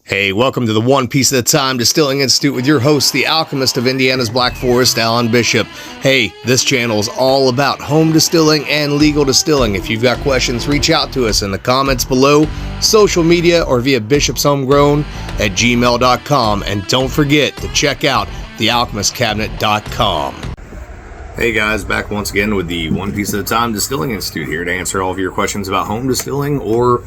Hey, welcome to the One Piece at a Time Distilling Institute with your host, the alchemist of Indiana's Black Forest, Alan Bishop. Hey, this channel is all about home distilling and legal distilling. If you've got questions, reach out to us in the comments below, social media, or via bishopshomegrown@gmail.com. And don't forget to check out thealchemistcabinet.com. Hey guys, back once again with the One Piece at a Time Distilling Institute here to answer all of your questions about home distilling or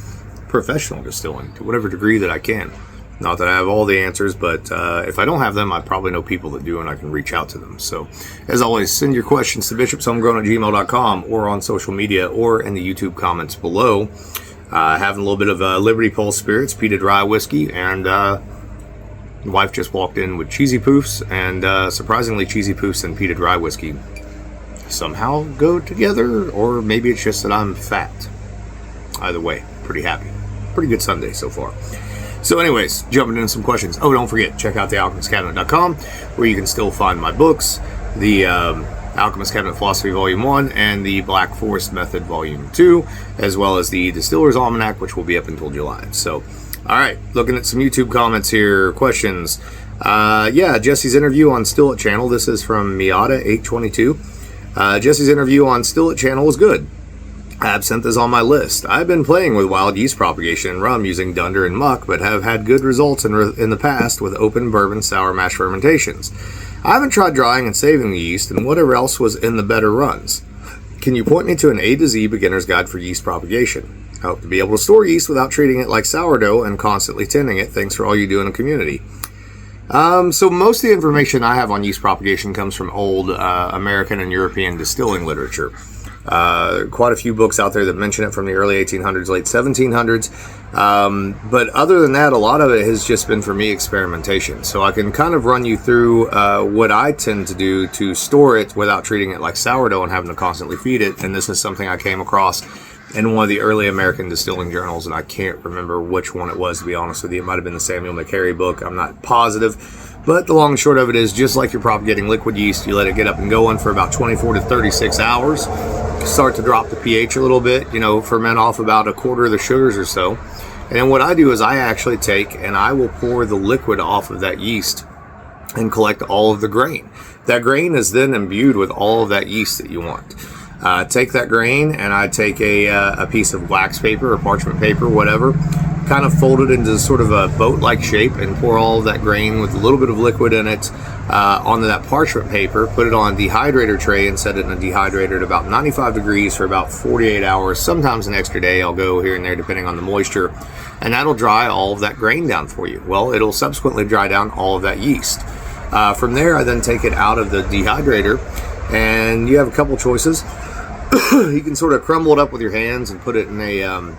professional distilling to whatever degree that I can. Not that I have all the answers, but if I don't have them, I probably know people that do and I can reach out to them. So as always, send your questions to bishopshomegrown@gmail.com or on social media or in the YouTube comments below. Having a little bit of Liberty Pole Spirits, peated rye whiskey, and the wife just walked in with Cheesy Poofs, and surprisingly Cheesy Poofs and peated rye whiskey somehow go together, or maybe it's just that I'm fat. Either way, pretty happy. Pretty good Sunday so far. So anyways, jumping into some questions. Oh, don't forget, check out thealchemistcabinet.com where you can still find my books, the Alchemist Cabinet Philosophy Volume 1 and the Black Forest Method Volume 2, as well as the Distiller's Almanac, which will be up until July. So, alright, looking at some YouTube comments here, questions. Yeah, Jesse's interview on Still It Channel. This is from Miata822. Jesse's interview on Still It Channel was good. Absinthe is on my list. I've been playing with wild yeast propagation and rum using dunder and muck, but have had good results in the past with open bourbon sour mash fermentations. I haven't tried drying and saving the yeast and whatever else was in the better runs. Can you point me to an A to Z beginner's guide for yeast propagation? I hope to be able to store yeast without treating it like sourdough and constantly tinning it. Thanks for all you do in the community. So most of the information I have on yeast propagation comes from old American and European distilling literature. Quite a few books out there that mention it from the early 1800s, late 1700s. But other than that, a lot of it has just been, for me, experimentation. So I can kind of run you through what I tend to do to store it without treating it like sourdough and having to constantly feed it. And this is something I came across in one of the early American distilling journals, and I can't remember which one it was, to be honest with you. It might have been the Samuel McCary book. I'm not positive. But the long and short of it is, just like you're propagating liquid yeast, you let it get up and going for about 24 to 36 hours. Start to drop the pH a little bit, ferment off about a quarter of the sugars or so. And then what I do is I actually take and I will pour the liquid off of that yeast and collect all of the grain. That grain is then imbued with all of that yeast that you want. Take that grain and I take a piece of wax paper or parchment paper, whatever, kind of fold it into sort of a boat-like shape and pour all of that grain with a little bit of liquid in it onto that parchment paper, put it on a dehydrator tray and set it in a dehydrator at about 95 degrees for about 48 hours, sometimes an extra day. I'll go here and there depending on the moisture, and that'll dry all of that grain down for you. Well, it'll subsequently dry down all of that yeast. From there, I then take it out of the dehydrator, and you have a couple choices. You can sort of crumble it up with your hands and put it in a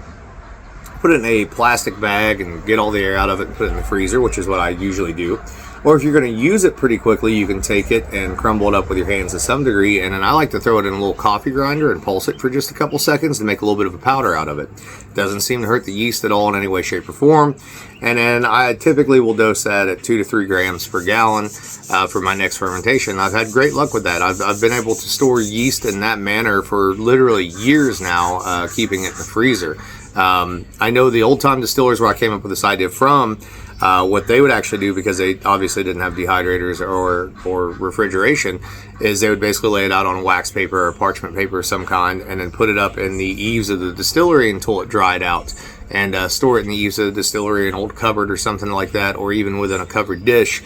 plastic bag and get all the air out of it and put it in the freezer, which is what I usually do. Or if you're going to use it pretty quickly, you can take it and crumble it up with your hands to some degree, and then I like to throw it in a little coffee grinder and pulse it for just a couple seconds to make a little bit of a powder out of it. Doesn't seem to hurt the yeast at all in any way, shape, or form. And then I typically will dose that at 2 to 3 grams per gallon for my next fermentation. I've had great luck with that. I've been able to store yeast in that manner for literally years now, keeping it in the freezer. I know the old-time distillers where I came up with this idea from, what they would actually do, because they obviously didn't have dehydrators or refrigeration, is they would basically lay it out on wax paper or parchment paper of some kind and then put it up in the eaves of the distillery until it dried out, and store it in the eaves of the distillery, an old cupboard or something like that, or even within a covered dish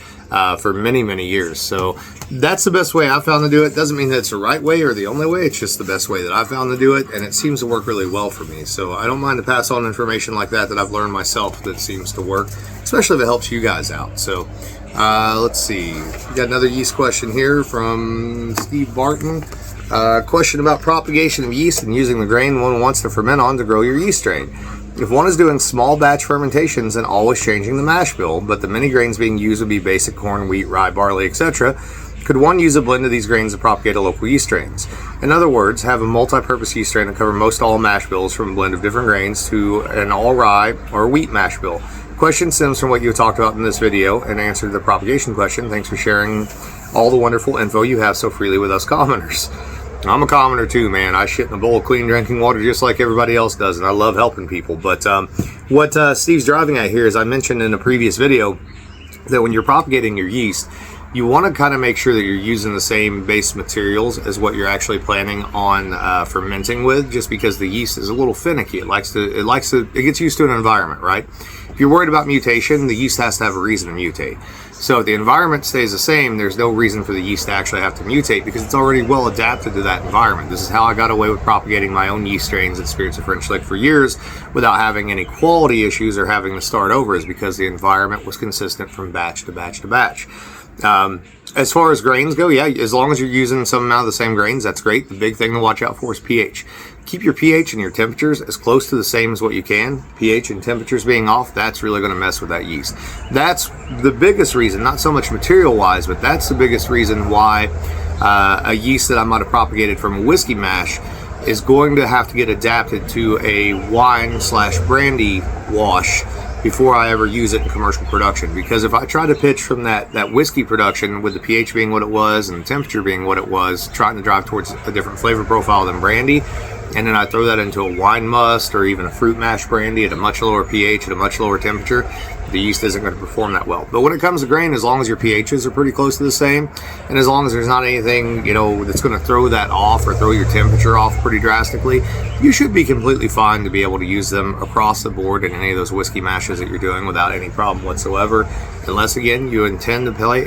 for many, many years. So that's the best way I've found to do it. Doesn't mean that it's the right way or the only way. It's just the best way that I've found to do it, and it seems to work really well for me. So I don't mind to pass on information like that I've learned myself that seems to work, especially if it helps you guys out. So let's see. We got another yeast question here from Steve Barton. Question about propagation of yeast and using the grain one wants to ferment on to grow your yeast strain. If one is doing small batch fermentations and always changing the mash bill, but the many grains being used would be basic corn, wheat, rye, barley, etc., could one use a blend of these grains to propagate a local yeast strains? In other words, have a multi-purpose yeast strain to cover most all mash bills from a blend of different grains to an all rye or wheat mash bill. Question stems from what you talked about in this video and answered the propagation question. Thanks for sharing all the wonderful info you have so freely with us commoners. I'm a commoner too, man. I shit in a bowl of clean drinking water just like everybody else does, and I love helping people. But what Steve's driving at here is, I mentioned in a previous video that when you're propagating your yeast, you want to kind of make sure that you're using the same base materials as what you're actually planning on fermenting with, just because the yeast is a little finicky. It gets used to an environment, right? If you're worried about mutation, the yeast has to have a reason to mutate. So if the environment stays the same, there's no reason for the yeast to actually have to mutate, because it's already well adapted to that environment. This is how I got away with propagating my own yeast strains at Spirits of French Lick for years without having any quality issues or having to start over, is because the environment was consistent from batch to batch to batch. As far as grains go, yeah, as long as you're using some amount of the same grains, that's great. The big thing to watch out for is pH. Keep your pH and your temperatures as close to the same as what you can. pH and temperatures being off, that's really going to mess with that yeast. That's the biggest reason, not so much material-wise, but that's the biggest reason why a yeast that I might have propagated from a whiskey mash is going to have to get adapted to a wine/brandy wash before I ever use it in commercial production. Because if I try to pitch from that whiskey production with the pH being what it was and the temperature being what it was, trying to drive towards a different flavor profile than brandy, and then I throw that into a wine must or even a fruit mash brandy at a much lower pH at a much lower temperature, the yeast isn't going to perform that well. But when it comes to grain, as long as your pHs are pretty close to the same, and as long as there's not anything, that's going to throw that off or throw your temperature off pretty drastically, you should be completely fine to be able to use them across the board in any of those whiskey mashes that you're doing without any problem whatsoever, unless again you intend to play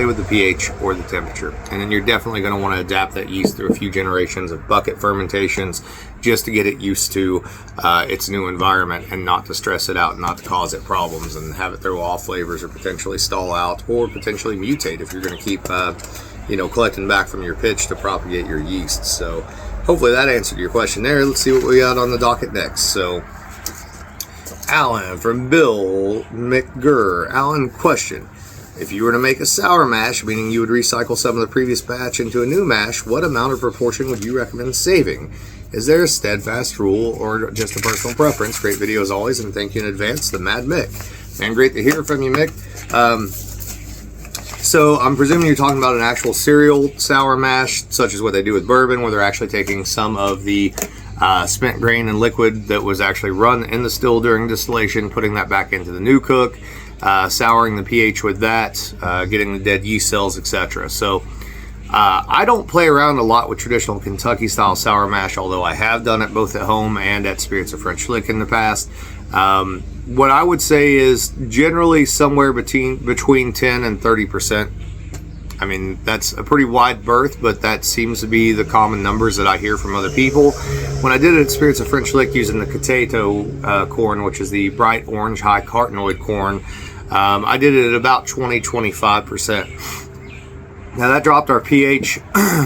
with the pH or the temperature. And then you're definitely going to want to adapt that yeast through a few generations of bucket fermentations just to get it used to its new environment, and not to stress it out, not to cause it problems and have it throw off flavors or potentially stall out or potentially mutate if you're going to keep collecting back from your pitch to propagate your yeast. So hopefully that answered your question there. Let's see what we got on the docket next. So Alan from Bill McGurr. Alan, question: if you were to make a sour mash, meaning you would recycle some of the previous batch into a new mash, what amount or proportion would you recommend saving? Is there a steadfast rule or just a personal preference? Great video as always, and thank you in advance, the Mad Mick. Man, great to hear from you, Mick. So I'm presuming you're talking about an actual cereal sour mash, such as what they do with bourbon, where they're actually taking some of the spent grain and liquid that was actually run in the still during distillation, putting that back into the new cook, souring the pH with that, getting the dead yeast cells, etc. So I don't play around a lot with traditional Kentucky style sour mash, although I have done it both at home and at Spirits of French Lick in the past. What I would say is generally somewhere between 10 and 30%. I mean, that's a pretty wide berth, but that seems to be the common numbers that I hear from other people. When I did it at Spirits of French Lick using the Potato corn, which is the bright orange high carotenoid corn, I did it at about 20-25%. Now that dropped our pH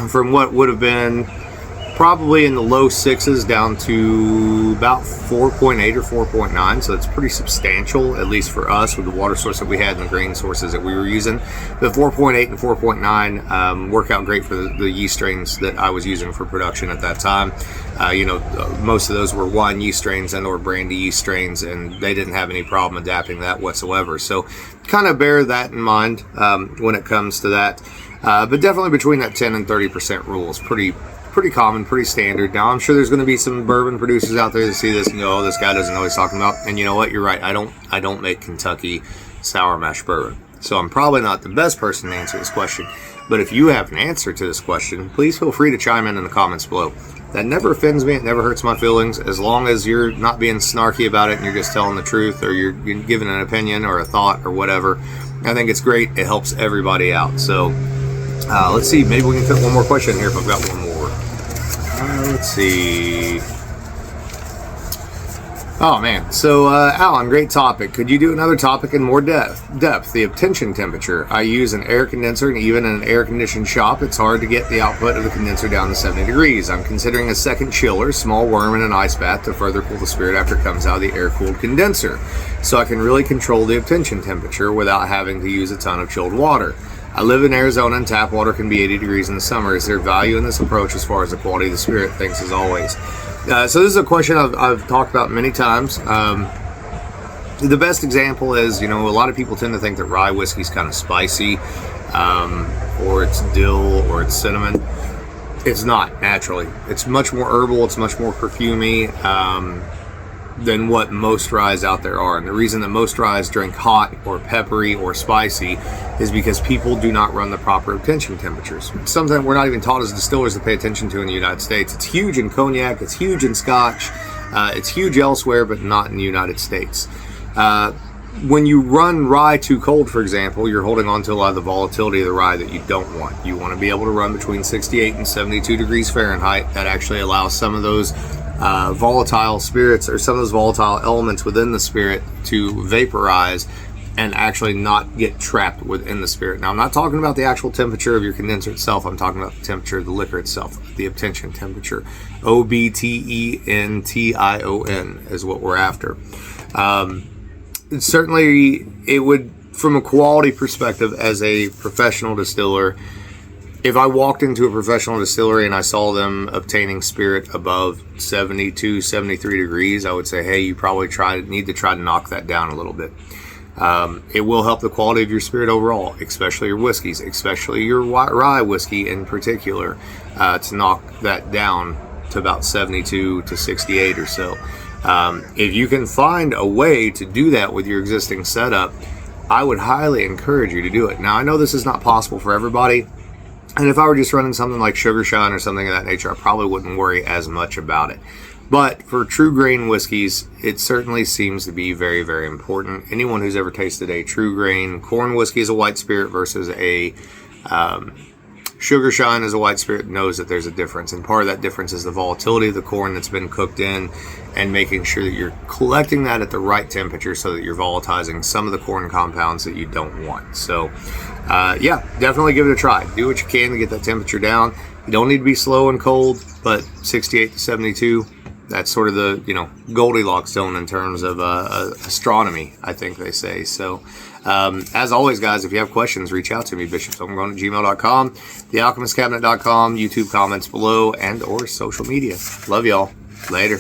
from what would have been probably in the low 6s down to about 4.8 or 4.9, so it's pretty substantial, at least for us with the water source that we had and the grain sources that we were using. The 4.8 and 4.9 work out great for the yeast strains that I was using for production at that time. Most of those were wine yeast strains and or brandy yeast strains, and they didn't have any problem adapting that whatsoever. So kind of bear that in mind when it comes to that. But definitely between that 10 and 30% rule is pretty common, pretty standard. Now, I'm sure there's going to be some bourbon producers out there that see this and go, "Oh, this guy doesn't know what he's talking about." And you know what? You're right. I don't make Kentucky sour mash bourbon, so I'm probably not the best person to answer this question. But if you have an answer to this question, please feel free to chime in the comments below. That never offends me. It never hurts my feelings, as long as you're not being snarky about it and you're just telling the truth, or you're giving an opinion or a thought or whatever. I think it's great. It helps everybody out. So let's see. Maybe we can fit one more question here if I've got one more. Let's see. Oh man, so Alan, great topic. Could you do another topic in more depth? The obtention temperature. I use an air condenser, and even in an air-conditioned shop, it's hard to get the output of the condenser down to 70 degrees. I'm considering a second chiller, small worm, and an ice bath to further cool the spirit after it comes out of the air-cooled condenser, so I can really control the obtention temperature without having to use a ton of chilled water. I live in Arizona, and tap water can be 80 degrees in the summer. Is there value in this approach as far as the quality of the spirit? Thanks as always. So this is a question I've talked about many times. The best example is, a lot of people tend to think that rye whiskey is kind of spicy, or it's dill, or it's cinnamon. It's not, naturally. It's much more herbal, it's much more perfumey than what most ryes out there are. And the reason that most ryes drink hot or peppery or spicy is because people do not run the proper obtention temperatures. It's something that we're not even taught as distillers to pay attention to in the United States. It's huge in cognac, it's huge in scotch, it's huge elsewhere, but not in the United States. When you run rye too cold, for example, you're holding on to a lot of the volatility of the rye that you don't want. You want to be able to run between 68 and 72 degrees Fahrenheit. That actually allows some of those volatile spirits, or some of those volatile elements within the spirit, to vaporize and actually not get trapped within the spirit. Now, I'm not talking about the actual temperature of your condenser itself. I'm talking about the temperature of the liquor itself, the obtention temperature. obtention is what we're after. Certainly, it would, from a quality perspective, as a professional distiller, if I walked into a professional distillery and I saw them obtaining spirit above 72, 73 degrees, I would say, hey, you probably need to try to knock that down a little bit. It will help the quality of your spirit overall, especially your whiskeys, especially your rye whiskey in particular, to knock that down to about 72 to 68 or so. If you can find a way to do that with your existing setup, I would highly encourage you to do it. Now, I know this is not possible for everybody, and if I were just running something like Sugar Shine or something of that nature, I probably wouldn't worry as much about it. But for true grain whiskeys, it certainly seems to be very, very important. Anyone who's ever tasted a true grain corn whiskey as a white spirit versus a Sugar Shine as a white spirit knows that there's a difference, and part of that difference is the volatility of the corn that's been cooked in, and making sure that you're collecting that at the right temperature so that you're volatilizing some of the corn compounds that you don't want. So yeah, definitely give it a try. Do what you can to get that temperature down. You don't need to be slow and cold, but 68 to 72, that's sort of the Goldilocks zone in terms of astronomy, I think they say. So as always, guys, if you have questions, reach out to me, bishopshomegrown@gmail.com, thealchemistcabinet.com, YouTube comments below, and or social media. Love y'all. Later.